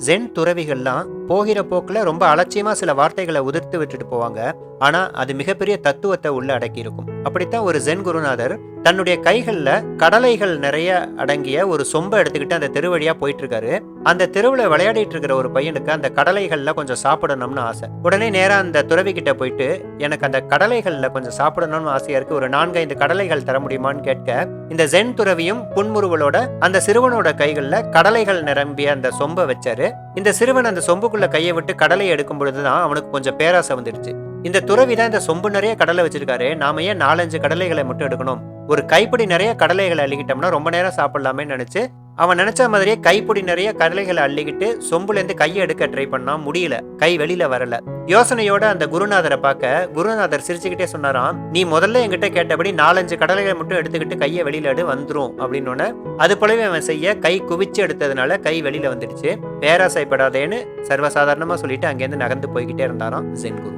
Gen துறவிகள்லாம் போகிற போக்குல ரொம்ப அலட்சியமா சில வார்த்தைகளை உதிர்த்து விட்டுட்டு போவாங்க. ஆனா அது மிகப்பெரிய தத்துவத்தை உள்ள அடக்கி இருக்கும். அப்படித்தான் ஒரு ஜென் குருநாதர் தன்னுடைய கைகள்ல கடலைகள் நிறைய அடங்கிய ஒரு சொம்ப எடுத்துக்கிட்டு அந்த தெரு வழியா போயிட்டு இருக்காரு. அந்த தெருவுல விளையாடிட்டு இருக்கிற ஒரு பையனுக்கு அந்த கடலைகள்ல கொஞ்சம் சாப்பிடணும்னு ஆசை. உடனே நேரா அந்த துறவி கிட்ட போயிட்டு, எனக்கு அந்த கடலைகள்ல கொஞ்சம் சாப்பிடணும்னு ஆசையா இருக்கு, ஒரு 4-5 கடலைகள் தர முடியுமான்னு கேட்க, இந்த ஜென் துறவியும் புன்முறுவலோட அந்த சிறுவனோட கைகள்ல கடலைகள் நிரம்பிய அந்த சொம்ப வச்சாரு. இந்த சிறுவன் அந்த சொம்புக்குள்ள கையை விட்டு கடலையை எடுக்கும் பொழுதுதான் அவனுக்கு கொஞ்சம் பேராசை வந்துருச்சு. இந்த துறவி தான் இந்த சொம்பு நிறைய கடலை வச்சிருக்காரு, நாம ஏன் 4-5 கடலைகளை மட்டும் எடுக்கணும், ஒரு கைப்பிடி நிறைய கடலைகளை அள்ளிக்கிட்டோம்னா ரொம்ப நேரம் சாப்பிடலாமே நினைச்சு அவன் நினைச்ச மாதிரியே கைப்பிடி நிறைய கடலைகளை அள்ளிக்கிட்டு சொம்புல இருந்து கையை எடுக்க ட்ரை பண்ணா, முடியல, கை வெளியில வரல. யோசனையோட அந்த குருநாதரை பார்க்க குருநாதர் சிரிச்சுக்கிட்டே சொன்னாராம், நீ முதல்ல என்கிட்ட கேட்டபடி 4-5 கடலைகளை மட்டும் எடுத்துக்கிட்டு கையை வெளியில எடு, வந்துரும் அப்படின்னு. அது போலவே அவன் செய்ய கை குவிச்சு எடுத்ததுனால கை வெளியில வந்துடுச்சு. பேராசைப்படாதேன்னு சர்வசாதாரணமா சொல்லிட்டு அங்கேருந்து நகர்ந்து போய்கிட்டே இருந்தாராம் ஜென் குரு.